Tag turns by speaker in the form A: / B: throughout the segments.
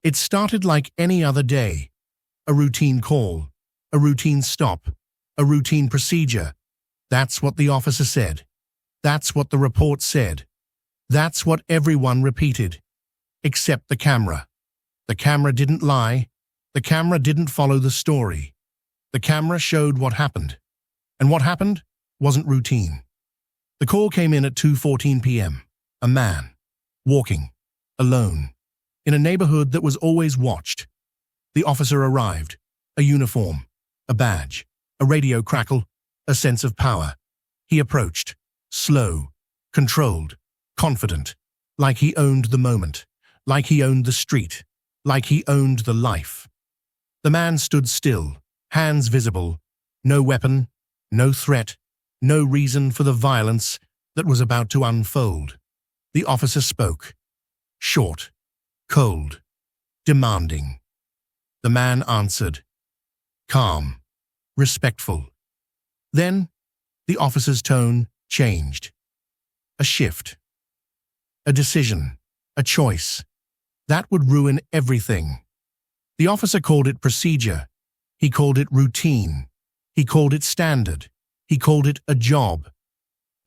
A: It started like any other day. A routine call, a routine stop, a routine procedure. That's what the officer said. That's what the report said. That's what everyone repeated. Except the camera. The camera didn't lie. The camera didn't follow the story. The camera showed what happened. And what happened wasn't routine. The call came in at 2:14 p.m. A man, walking, alone, in a neighborhood that was always watched. The officer arrived, a uniform, a badge, a radio crackle, a sense of power. He approached, slow, controlled, confident, like he owned the moment, like he owned the street, like he owned the life. The man stood still, hands visible, no weapon, no threat, no reason for the violence that was about to unfold. The officer spoke, short, cold, demanding. The man answered, calm, respectful. Then, the officer's tone changed. A shift. A decision. A choice. That would ruin everything. The officer called it procedure. He called it routine. He called it standard. He called it a job.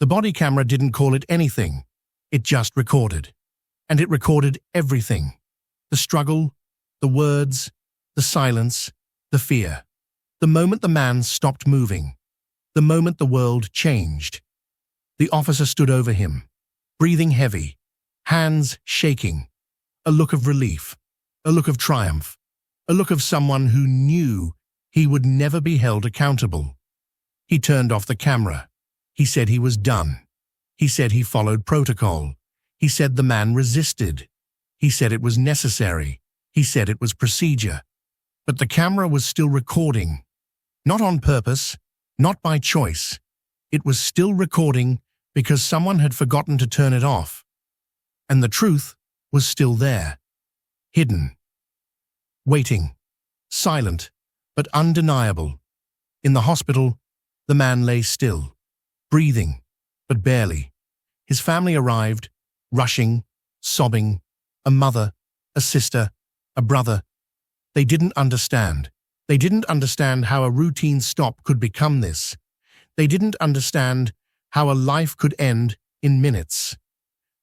A: The body camera didn't call it anything. It just recorded. And it recorded everything. The struggle, the words, the silence, the fear. The moment the man stopped moving. The moment the world changed. The officer stood over him, breathing heavy, hands shaking, a look of relief, a look of triumph, a look of someone who knew he would never be held accountable. He turned off the camera. He said he was done. He said he followed protocol. He said the man resisted. He said it was necessary. He said it was procedure. But the camera was still recording. Not on purpose, not by choice. It was still recording because someone had forgotten to turn it off. And the truth was still there. Hidden. Waiting. Silent, but undeniable. In the hospital, the man lay still, breathing, but barely. His family arrived, rushing, sobbing, a mother, a sister, a brother. They didn't understand. They didn't understand how a routine stop could become this. They didn't understand how a life could end in minutes.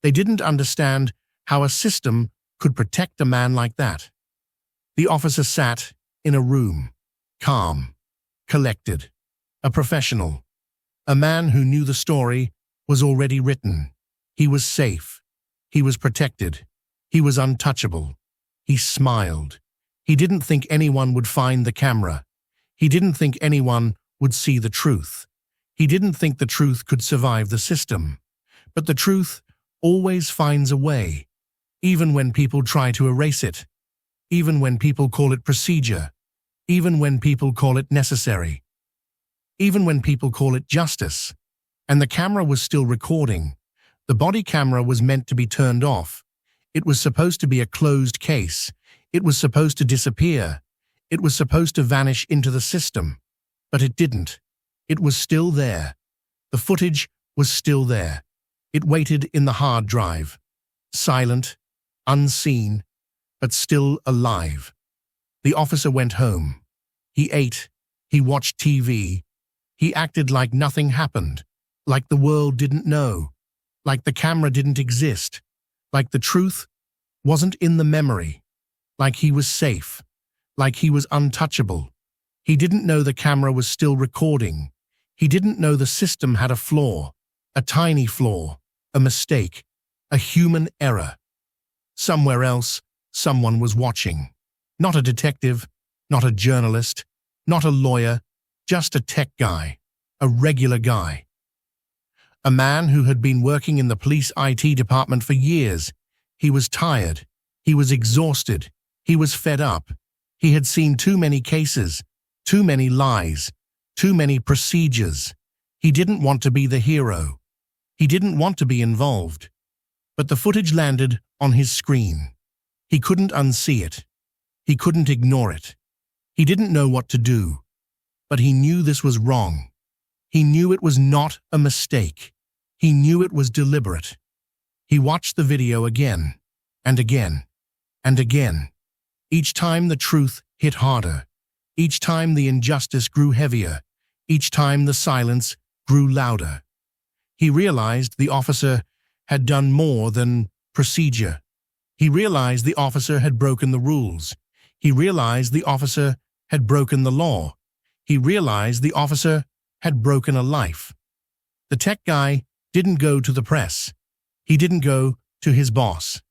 A: They didn't understand how a system could protect a man like that. The officer sat in a room, calm, collected, a professional, a man who knew the story was already written. He was safe. He was protected. He was untouchable. He smiled. He didn't think anyone would find the camera. He didn't think anyone would see the truth. He didn't think the truth could survive the system. But the truth always finds a way, even when people try to erase it, even when people call it procedure, even when people call it necessary, even when people call it justice. And the camera was still recording. The body camera was meant to be turned off. It was supposed to be a closed case. It was supposed to disappear. It was supposed to vanish into the system. But it didn't. It was still there. The footage was still there. It waited in the hard drive. Silent, unseen, but still alive. The officer went home. He ate. He watched TV. He acted like nothing happened, like the world didn't know, like the camera didn't exist, like the truth wasn't in the memory, like he was safe, like he was untouchable. He didn't know the camera was still recording. He didn't know the system had a flaw, a tiny flaw, a mistake, a human error. Somewhere else, someone was watching. Not a detective, not a journalist, not a lawyer, just a tech guy, a regular guy. A man who had been working in the police IT department for years. He was tired. He was exhausted. He was fed up. He had seen too many cases, too many lies, too many procedures. He didn't want to be the hero. He didn't want to be involved. But the footage landed on his screen. He couldn't unsee it. He couldn't ignore it. He didn't know what to do. But he knew this was wrong. He knew it was not a mistake. He knew it was deliberate. He watched the video again, and again, and again. Each time the truth hit harder. Each time the injustice grew heavier. Each time the silence grew louder. He realized the officer had done more than procedure. He realized the officer had broken the rules. He realized the officer had broken the law. He realized the officer had broken a life. The tech guy didn't go to the press. He didn't go to his boss.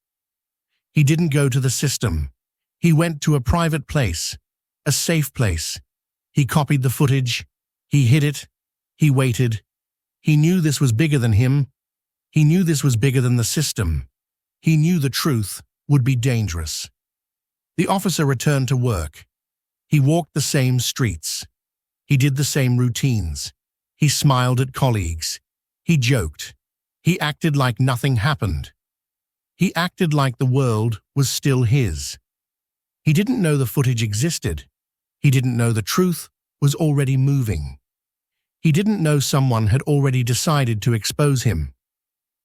A: He didn't go to the system. He went to a private place, a safe place. He copied the footage. He hid it. He waited. He knew this was bigger than him. He knew this was bigger than the system. He knew the truth would be dangerous. The officer returned to work. He walked the same streets. He did the same routines. He smiled at colleagues. He joked. He acted like nothing happened. He acted like the world was still his. He didn't know the footage existed. He didn't know the truth was already moving. He didn't know someone had already decided to expose him.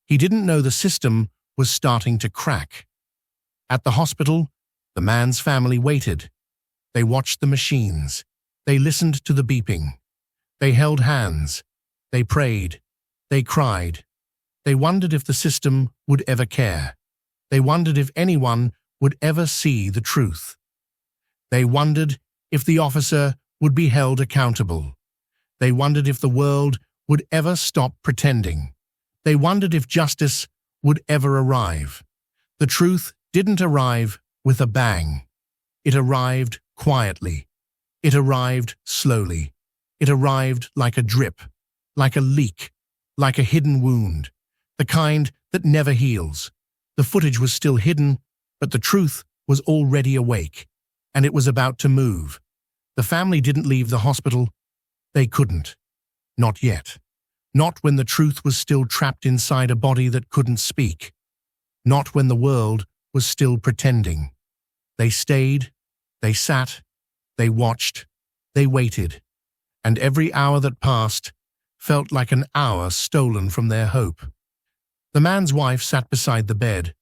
A: He didn't know the system was starting to crack. At the hospital, the man's family waited. They watched the machines. They listened to the beeping. They held hands. They prayed. They cried. They wondered if the system would ever care. They wondered if anyone would ever see the truth. They wondered if the officer would be held accountable. They wondered if the world would ever stop pretending. They wondered if justice would ever arrive. The truth didn't arrive with a bang. It arrived quietly. It arrived slowly. It arrived like a drip, like a leak, like a hidden wound, the kind that never heals. The footage was still hidden, but the truth was already awake, and it was about to move. The family didn't leave the hospital. They couldn't. Not yet. Not when the truth was still trapped inside a body that couldn't speak. Not when the world was still pretending. They stayed, they sat, they watched, they waited, and every hour that passed felt like an hour stolen from their hope. The man's wife sat beside the bed.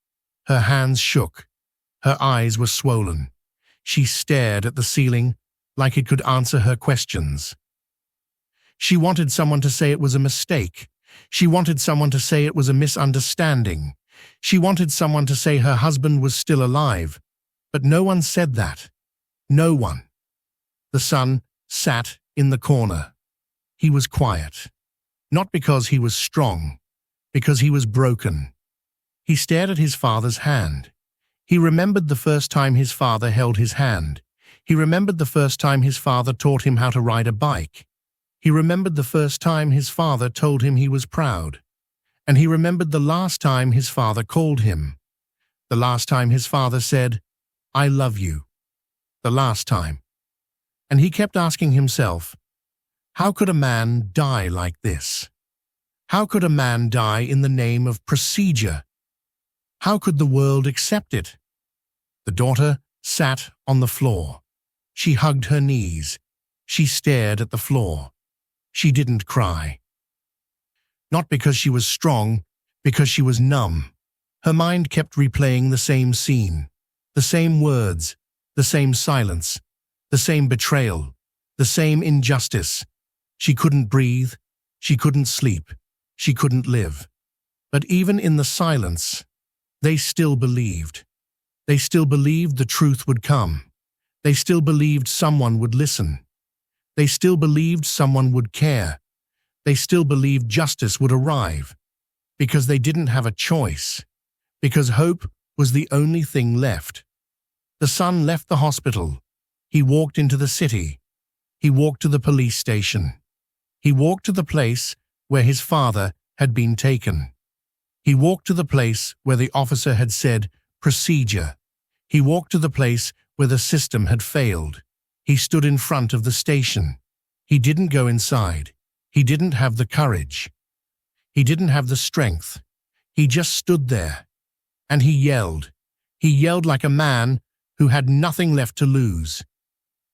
A: Her hands shook. Her eyes were swollen. She stared at the ceiling like it could answer her questions. She wanted someone to say it was a mistake. She wanted someone to say it was a misunderstanding. She wanted someone to say her husband was still alive. But no one said that. No one. The son sat in the corner. He was quiet. Not because he was strong, because he was broken. He stared at his father's hand. He remembered the first time his father held his hand. He remembered the first time his father taught him how to ride a bike. He remembered the first time his father told him he was proud. And he remembered the last time his father called him. The last time his father said, "I love you." The last time. And he kept asking himself, how could a man die like this? How could a man die in the name of procedure? How could the world accept it? The daughter sat on the floor. She hugged her knees. She stared at the floor. She didn't cry. Not because she was strong, because she was numb. Her mind kept replaying the same scene, the same words, the same silence, the same betrayal, the same injustice. She couldn't breathe. She couldn't sleep. She couldn't live. But even in the silence, they still believed. They still believed the truth would come. They still believed someone would listen. They still believed someone would care. They still believed justice would arrive. Because they didn't have a choice. Because hope was the only thing left. The son left the hospital. He walked into the city. He walked to the police station. He walked to the place where his father had been taken. He walked to the place where the officer had said, "Procedure." He walked to the place where the system had failed. He stood in front of the station. He didn't go inside. He didn't have the courage. He didn't have the strength. He just stood there. And he yelled. He yelled like a man who had nothing left to lose.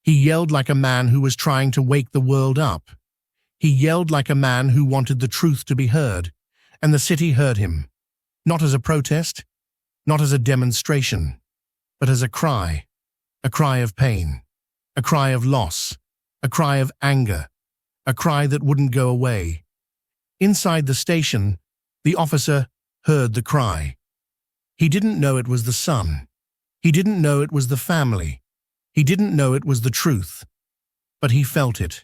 A: He yelled like a man who was trying to wake the world up. He yelled like a man who wanted the truth to be heard, and the city heard him. Not as a protest, not as a demonstration, but as a cry. a cry of pain, a cry of loss, a cry of anger, a cry that wouldn't go away. Inside the station, the officer heard the cry. He didn't know it was the son. He didn't know it was the family. He didn't know it was the truth. But he felt it.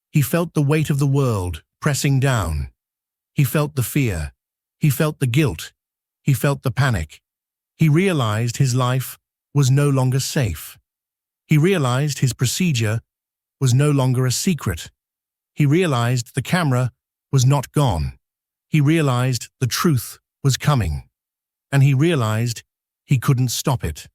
A: He felt the weight of the world pressing down. He felt the fear. He felt the guilt. He felt the panic. He realized his life was no longer safe. He realized his procedure was no longer a secret. He realized the camera was not gone. He realized the truth was coming. And he realized he couldn't stop it.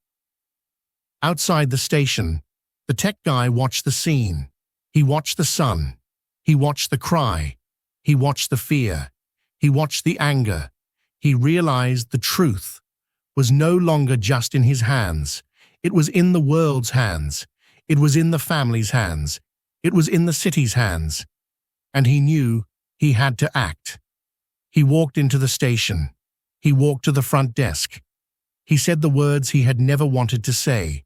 A: Outside the station, the tech guy watched the scene. He watched the son. He watched the cry. He watched the fear. He watched the anger. He realized the truth was no longer just in his hands. It was in the world's hands. It was in the family's hands. It was in the city's hands. And he knew he had to act. He walked into the station. He walked to the front desk. He said the words he had never wanted to say.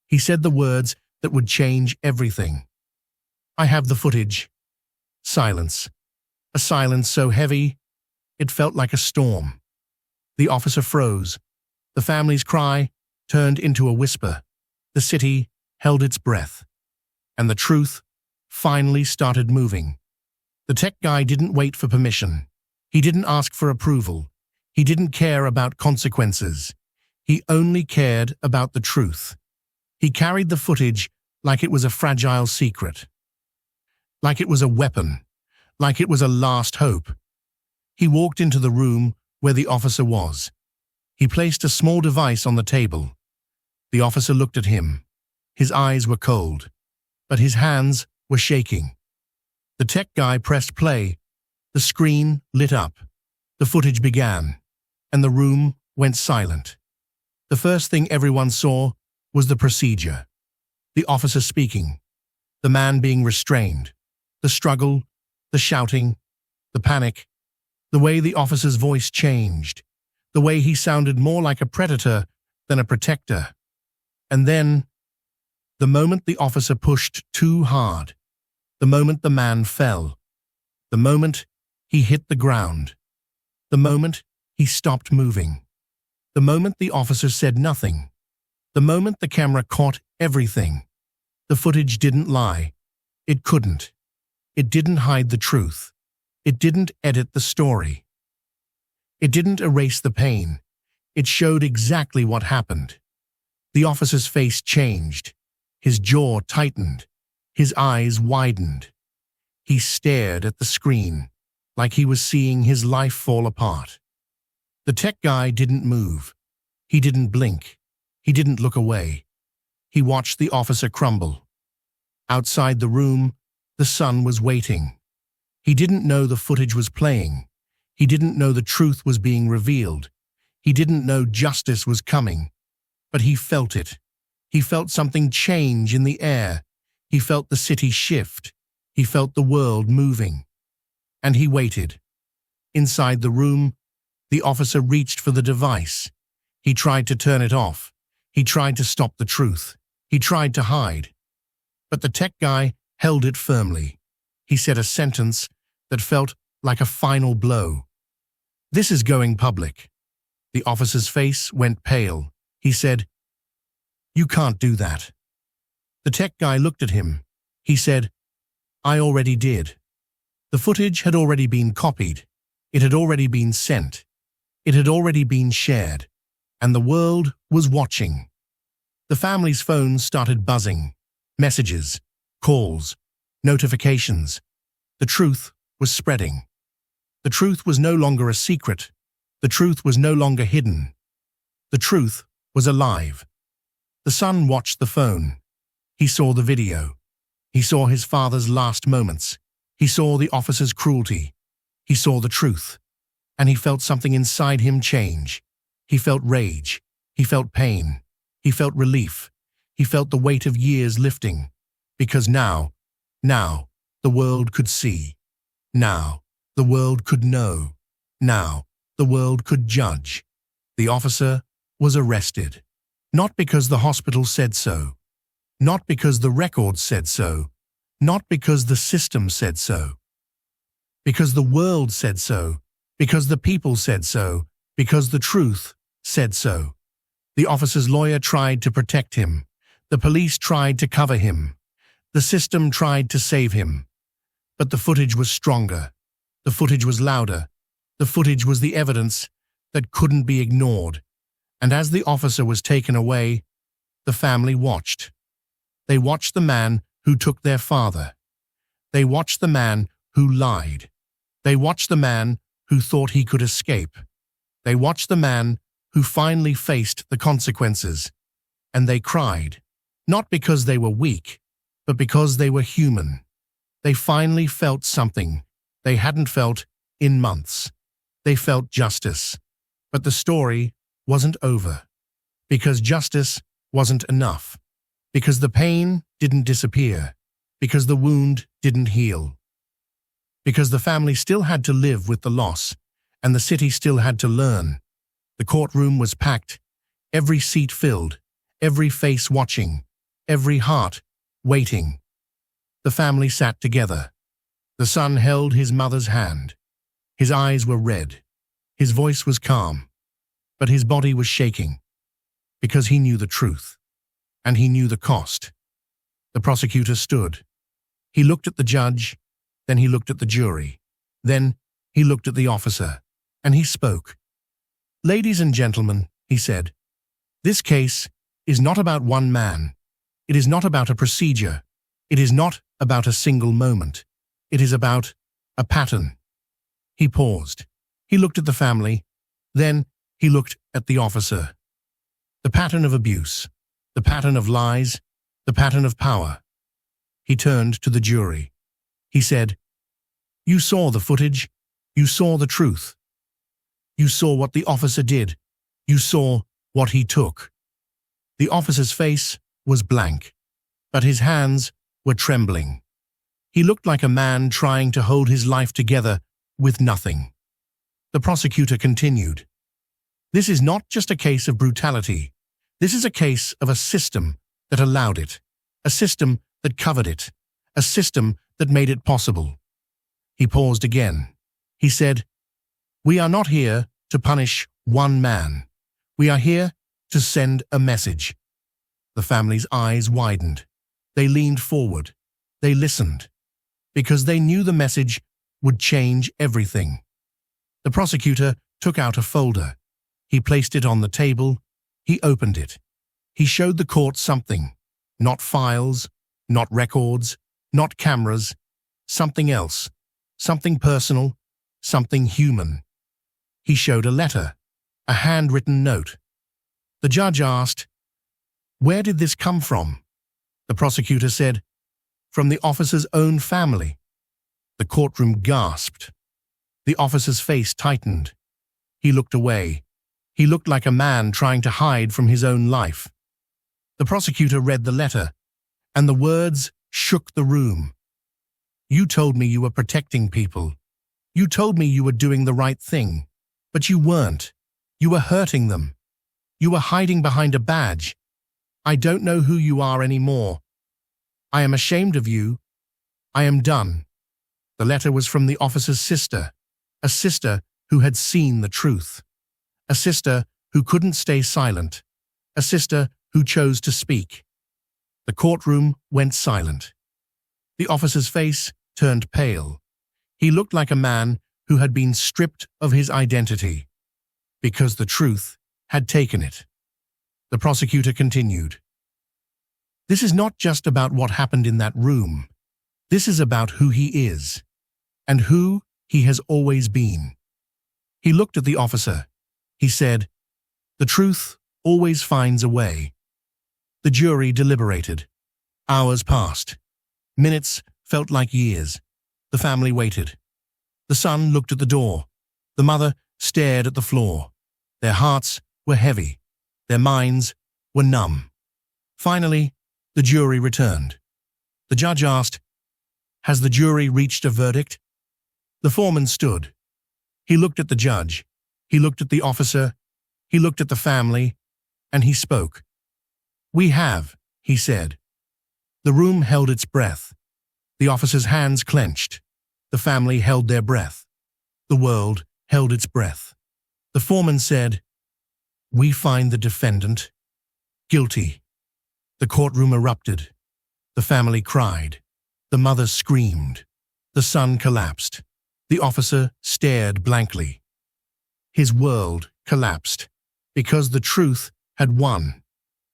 A: He said the words that would change everything. "I have the footage." Silence. A silence so heavy, it felt like a storm. The officer froze. The family's cry turned into a whisper. The city held its breath. And the truth finally started moving. The tech guy didn't wait for permission. He didn't ask for approval. He didn't care about consequences. He only cared about the truth. He carried the footage like it was a fragile secret. Like it was a weapon. Like it was a last hope. He walked into the room where the officer was. He placed a small device on the table. The officer looked at him. His eyes were cold, but his hands were shaking. The tech guy pressed play. The screen lit up. The footage began, and the room went silent. The first thing everyone saw was the procedure. The officer speaking. The man being restrained. The struggle, the shouting, the panic. The way the officer's voice changed. The way he sounded more like a predator than a protector. And then, the moment the officer pushed too hard. The moment the man fell. The moment he hit the ground. The moment he stopped moving. The moment the officer said nothing. The moment the camera caught everything. The footage didn't lie. It couldn't. It didn't hide the truth. It didn't edit the story. It didn't erase the pain. It showed exactly what happened. The officer's face changed. His jaw tightened. His eyes widened. He stared at the screen like he was seeing his life fall apart. The tech guy didn't move. He didn't blink. He didn't look away. He watched the officer crumble. Outside the room, the son was waiting. He didn't know the footage was playing. He didn't know the truth was being revealed. He didn't know justice was coming. But he felt it. He felt something change in the air. He felt the city shift. He felt the world moving. And he waited. Inside the room, the officer reached for the device. He tried to turn it off. He tried to stop the truth. He tried to hide. But the tech guy held it firmly. He said a sentence that felt like a final blow. "This is going public." The officer's face went pale. He said, "You can't do that." The tech guy looked at him. He said, "I already did." The footage had already been copied. It had already been sent. It had already been shared. And the world was watching. The family's phones started buzzing. Messages, calls, notifications. The truth was spreading. The truth was no longer a secret. The truth was no longer hidden. The truth was alive. The son watched the phone. He saw the video. He saw his father's last moments. He saw the officer's cruelty. He saw the truth. And he felt something inside him change. He felt rage. He felt pain. He felt relief. He felt the weight of years lifting. Because now, the world could see. Now, the world could know. Now, the world could judge. The officer was arrested. Not because the hospital said so. Not because the record said so, not because the system said so, because the world said so, because the people said so, because the truth said so. The officer's lawyer tried to protect him. The police tried to cover him. The system tried to save him. But the footage was stronger. The footage was louder. The footage was the evidence that couldn't be ignored. And as the officer was taken away, the family watched. They watched the man who took their father. They watched the man who lied. They watched the man who thought he could escape. They watched the man who finally faced the consequences. And they cried, not because they were weak, but because they were human. They finally felt something they hadn't felt in months. They felt justice. But the story wasn't over. Because justice wasn't enough. Because the pain didn't disappear. Because the wound didn't heal. Because the family still had to live with the loss, and the city still had to learn. The courtroom was packed, every seat filled, every face watching, every heart waiting. The family sat together. The son held his mother's hand. His eyes were red. His voice was calm. But his body was shaking. Because he knew the truth. And he knew the cost. The prosecutor stood. He looked at the judge. Then he looked at the jury. Then he looked at the officer. And he spoke. "Ladies and gentlemen," he said, "this case is not about one man. It is not about a procedure. It is not about a single moment. It is about a pattern." He paused. He looked at the family. Then he looked at the officer. The pattern of abuse. The pattern of lies. The pattern of power. He turned to the jury. He said, "You saw the footage. You saw the truth. You saw what the officer did. You saw what he took." The officer's face was blank, but his hands were trembling. He looked like a man trying to hold his life together with nothing. The prosecutor continued, "This is not just a case of brutality. This is a case of a system that allowed it, a system that covered it, a system that made it possible." He paused again. He said, "We are not here to punish one man. We are here to send a message." The family's eyes widened. They leaned forward. They listened. Because they knew the message would change everything. The prosecutor took out a folder. He placed it on the table. He opened it. He showed the court something. Not files, not records, not cameras. Something else. Something personal. Something human. He showed a letter. A handwritten note. The judge asked, "Where did this come from?" The prosecutor said, "From the officer's own family." The courtroom gasped. The officer's face tightened. He looked away. He looked like a man trying to hide from his own life. The prosecutor read the letter, and the words shook the room. "You told me you were protecting people. You told me you were doing the right thing. But you weren't. You were hurting them. You were hiding behind a badge. I don't know who you are anymore. I am ashamed of you. I am done." The letter was from the officer's sister, a sister who had seen the truth, a sister who couldn't stay silent, a sister who chose to speak. The courtroom went silent. The officer's face turned pale. He looked like a man who had been stripped of his identity, because the truth had taken it. The prosecutor continued, "This is not just about what happened in that room. This is about who he is, and who he has always been." He looked at the officer. He said, "The truth always finds a way." The jury deliberated. Hours passed. Minutes felt like years. The family waited. The son looked at the door. The mother stared at the floor. Their hearts were heavy. Their minds were numb. Finally, the jury returned. The judge asked, "Has the jury reached a verdict?" The foreman stood. He looked at the judge. He looked at the officer. He looked at the family. And he spoke. "We have," he said. The room held its breath. The officer's hands clenched. The family held their breath. The world held its breath. The foreman said, "We find the defendant guilty." The courtroom erupted. The family cried. The mother screamed. The son collapsed. The officer stared blankly. His world collapsed because the truth had won.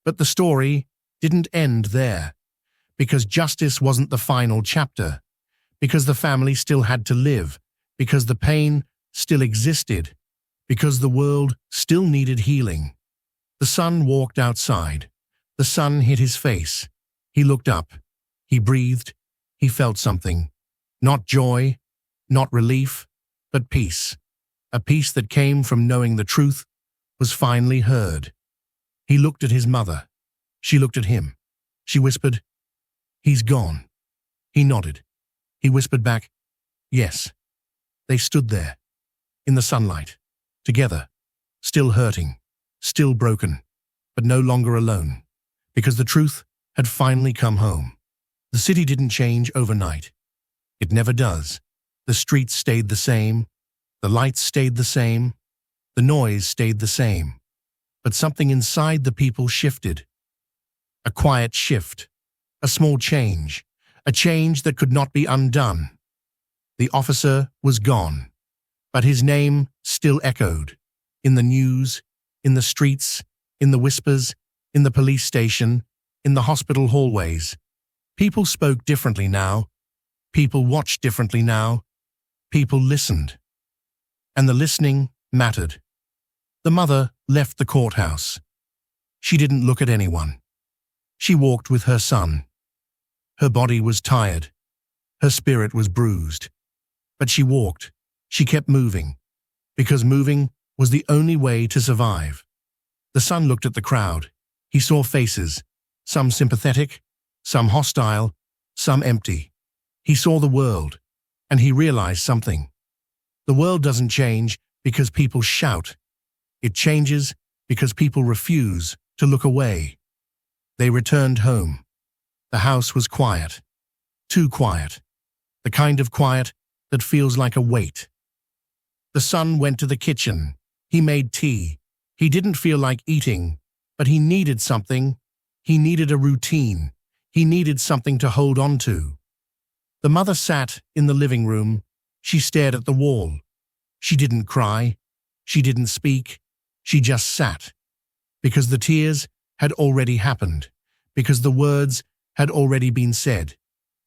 A: But the story didn't end there, because justice wasn't the final chapter, because the family still had to live, because the pain still existed, because the world still needed healing. The son walked outside. The sun hit his face. He looked up. He breathed. He felt something. Not joy, not relief, but peace. A peace that came from knowing the truth was finally heard. He looked at his mother. She looked at him. She whispered, "He's gone." He nodded. He whispered back, "Yes." They stood there, in the sunlight, together, still hurting, still broken, but no longer alone, because the truth had finally come home. The city didn't change overnight. It never does. The streets stayed the same. The lights stayed the same. The noise stayed the same. But something inside the people shifted. A quiet shift. A small change. A change that could not be undone. The officer was gone, but his name still echoed. In the news, in the streets, in the whispers, in the police station, in the hospital hallways. People spoke differently now. People watched differently now. People listened. And the listening mattered. The mother left the courthouse. She didn't look at anyone. She walked with her son. Her body was tired. Her spirit was bruised. But she walked. She kept moving, because moving was the only way to survive. The son looked at the crowd. He saw faces, some sympathetic, some hostile, some empty. He saw the world, and he realized something. The world doesn't change because people shout. It changes because people refuse to look away. They returned home. The house was quiet. Too quiet. The kind of quiet that feels like a weight. The son went to the kitchen. He made tea. He didn't feel like eating, but he needed something. He needed a routine. He needed something to hold on to. The mother sat in the living room. She stared at the wall. She didn't cry. She didn't speak. She just sat. Because the tears had already happened. Because the words had already been said.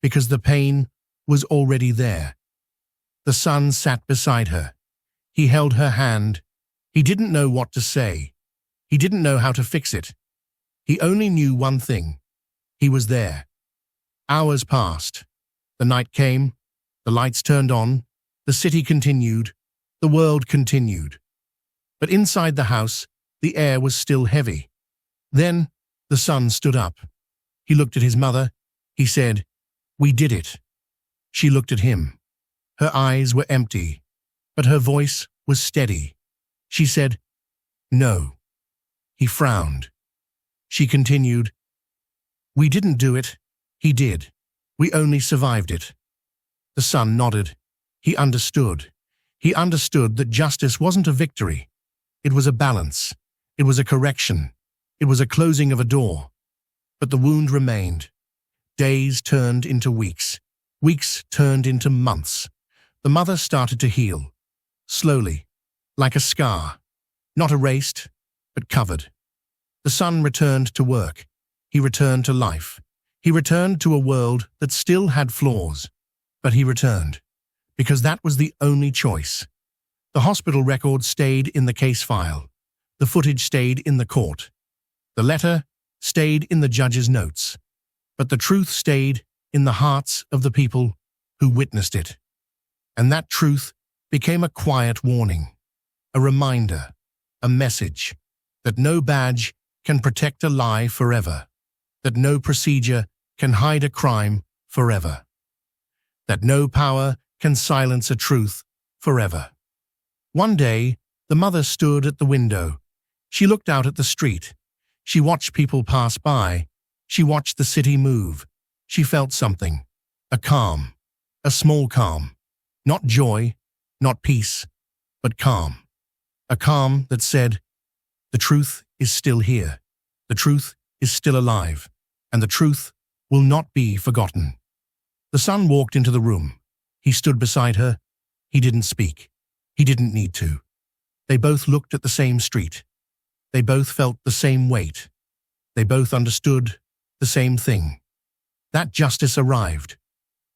A: Because the pain was already there. The son sat beside her. He held her hand. He didn't know what to say. He didn't know how to fix it. He only knew one thing. He was there. Hours passed. The night came. The lights turned on. The city continued. The world continued. But inside the house, the air was still heavy. Then the son stood up. He looked at his mother. He said, "We did it." She looked at him. Her eyes were empty, but her voice was steady. She said, "No." He frowned. She continued, "We didn't do it. He did. We only survived it." The son nodded. He understood. He understood that justice wasn't a victory. It was a balance. It was a correction. It was a closing of a door. But the wound remained. Days turned into weeks. Weeks turned into months. The mother started to heal. Slowly, like a scar. Not erased, but covered. The son returned to work. He returned to life. He returned to a world that still had flaws. But he returned, because that was the only choice. The hospital record stayed in the case file. The footage stayed in the court. The letter stayed in the judge's notes. But the truth stayed in the hearts of the people who witnessed it. And that truth became a quiet warning, a reminder, a message, that no badge can protect a lie forever, that no procedure can hide a crime forever, that no power can silence a truth forever. One day, the mother stood at the window. She looked out at the street. She watched people pass by. She watched the city move. She felt something, a calm, a small calm, not joy, not peace, but calm. A calm that said, the truth is still here, the truth is still alive, and the truth will not be forgotten. The son walked into the room. He stood beside her. He didn't speak. He didn't need to. They both looked at the same street. They both felt the same weight. They both understood the same thing. That justice arrived,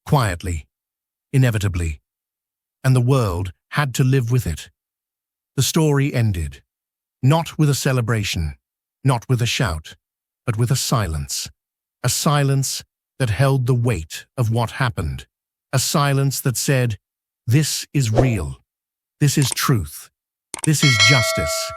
A: quietly, inevitably, and the world had to live with it. The story ended, not with a celebration, not with a shout, but with a silence that held the weight of what happened, a silence that said, this is real, this is truth, this is justice.